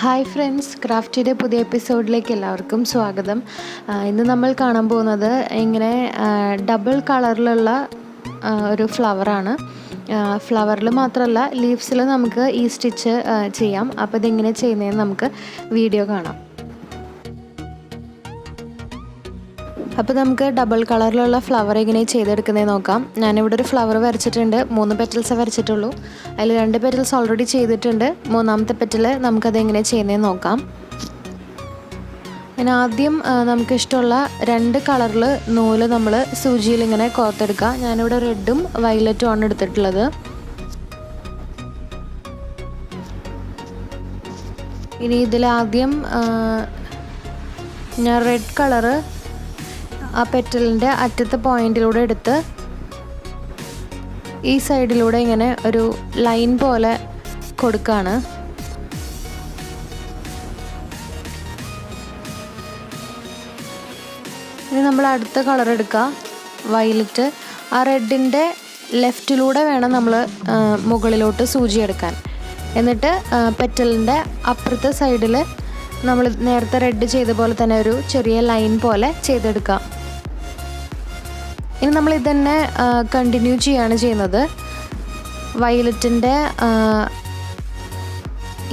Hi friends, ക്രാഫ്റ്റിയുടെ പുതിയ എപ്പിസോഡിലേക്ക് എല്ലാവർക്കും സ്വാഗതം. ഇന്ന് നമ്മൾ കാണാൻ പോകുന്നത് ഇങ്ങനെ ഡബിൾ കളറിലുള്ള ഒരു ഫ്ലവറാണ്. ഫ്ലവറിൽ മാത്രമല്ല, ലീവ്സിൽ നമുക്ക് ഈ സ്റ്റിച്ച് ചെയ്യാം. അപ്പോൾ ഇതെങ്ങനെ ചെയ്യുന്നതെന്ന് നമുക്ക് വീഡിയോ കാണാം. അപ്പോൾ നമുക്ക് ഡബിൾ കളറിലുള്ള ഫ്ലവർ എങ്ങനെ ചെയ്തെടുക്കുന്നത് നോക്കാം. ഞാനിവിടെ ഒരു ഫ്ലവർ വരച്ചിട്ടുണ്ട്. 3 പെറ്റൽസ് വരച്ചിട്ടുള്ളൂ. അതിൽ 2 പെറ്റൽസ് ഓൾറെഡി ചെയ്തിട്ടുണ്ട്. 3ാമത്തെ പെറ്റൽ നമുക്കത് എങ്ങനെ ചെയ്യുന്നതെന്ന് നോക്കാം. പിന്നെ ആദ്യം നമുക്കിഷ്ടമുള്ള 2 കളറിൽ നൂല് നമ്മൾ സൂചിയിൽ ഇങ്ങനെ കോർത്തെടുക്കുക. ഞാനിവിടെ റെഡും വയലറ്റും ആണ് എടുത്തിട്ടുള്ളത്. ഇനി ഇതിലാദ്യം ഞാൻ റെഡ് കളറ് ആ പെറ്റലിൻ്റെ അറ്റത്തെ പോയിന്റിലൂടെ എടുത്ത് ഈ സൈഡിലൂടെ ഇങ്ങനെ ഒരു ലൈൻ പോലെ കൊടുക്കുകയാണ്. ഇനി നമ്മൾ അടുത്ത കളർ എടുക്കുക, വയലറ്റ്. ആ റെഡിൻ്റെ ലെഫ്റ്റിലൂടെ വേണം നമ്മൾ മുകളിലോട്ട് സൂചി എടുക്കാൻ. എന്നിട്ട് പെറ്റലിൻ്റെ അപ്പുറത്തെ സൈഡിൽ നമ്മൾ നേരത്തെ റെഡ് ചെയ്ത പോലെ തന്നെ ഒരു ചെറിയ ലൈൻ പോലെ ചെയ്തെടുക്കാം. ഇനി നമ്മൾ ഇതന്നെ കണ്ടിന്യൂ ചെയ്യാണ് ചെയ്യുന്നത്. വയലറ്റിൻ്റെ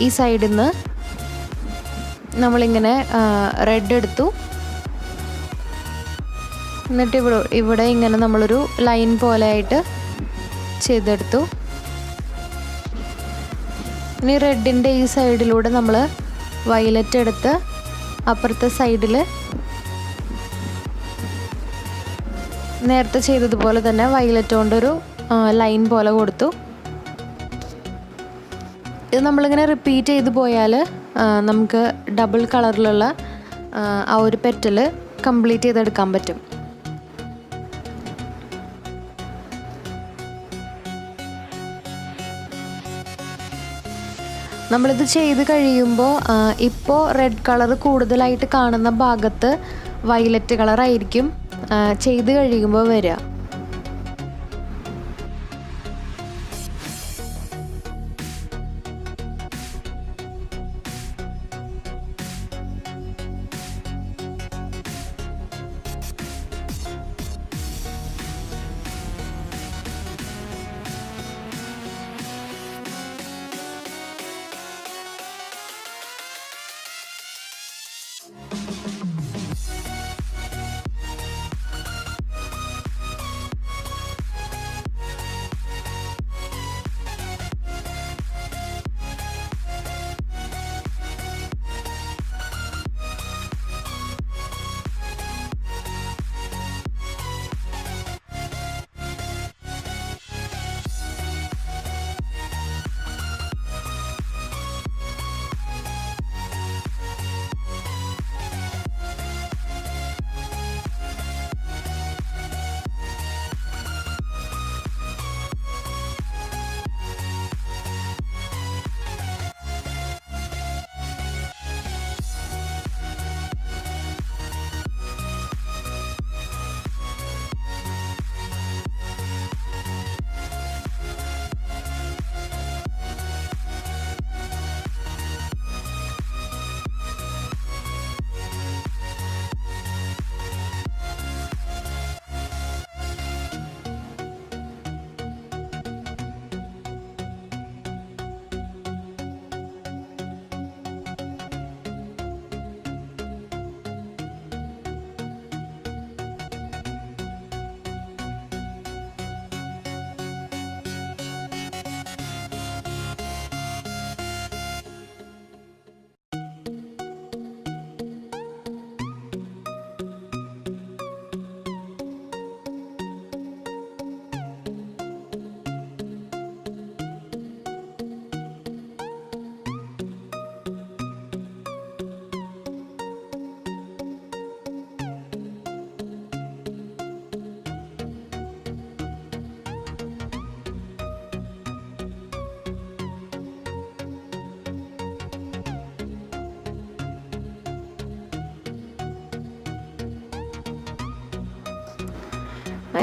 ഈ സൈഡിൽ നിന്ന് നമ്മളിങ്ങനെ റെഡ് എടുത്തു. എന്നിട്ട് ഇവിടെ ഇങ്ങനെ നമ്മളൊരു ലൈൻ പോലെ ആയിട്ട് ചെയ്തെടുത്തു. ഇനി റെഡിൻ്റെ ഈ സൈഡിലൂടെ നമ്മൾ വയലറ്റ് എടുത്ത് അപ്പുറത്തെ സൈഡിൽ നേരത്തെ ചെയ്തതുപോലെ തന്നെ വയലറ്റ് കൊണ്ടൊരു ലൈൻ പോലെ കൊടുത്തു. ഇത് നമ്മളിങ്ങനെ റിപ്പീറ്റ് ചെയ്ത് പോയാൽ നമുക്ക് ഡബിൾ കളറിലുള്ള ആ ഒരു പെറ്റൽ കംപ്ലീറ്റ് ചെയ്തെടുക്കാൻ പറ്റും. നമ്മളിത് ചെയ്ത് കഴിയുമ്പോൾ ഇപ്പോൾ റെഡ് കളർ കൂടുതലായിട്ട് കാണുന്ന ഭാഗത്ത് വയലറ്റ് കളറായിരിക്കും ചെയ്ത് കഴിയുമ്പോൾ വരിക.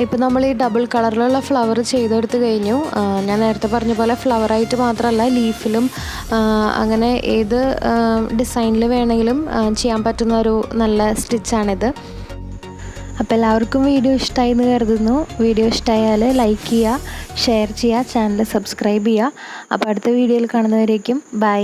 ഇപ്പോൾ നമ്മൾ ഈ ഡബിൾ കളറിലുള്ള ഫ്ലവർ ചെയ്തെടുത്ത് കഴിഞ്ഞു. ഞാൻ നേരത്തെ പറഞ്ഞ പോലെ ഫ്ലവറായിട്ട് മാത്രമല്ല ലീഫിലും അങ്ങനെ ഏത് ഡിസൈനിൽ വേണമെങ്കിലും ചെയ്യാൻ പറ്റുന്ന ഒരു നല്ല സ്റ്റിച്ചാണിത്. അപ്പോൾ എല്ലാവർക്കും വീഡിയോ ഇഷ്ടമായി എന്ന് കരുതുന്നു. വീഡിയോ ഇഷ്ടമായാൽ ലൈക്ക് ചെയ്യുക, ഷെയർ ചെയ്യുക, ചാനൽ സബ്സ്ക്രൈബ് ചെയ്യുക. അപ്പോൾ അടുത്ത വീഡിയോയിൽ കാണുന്നവരേക്കും ബൈ.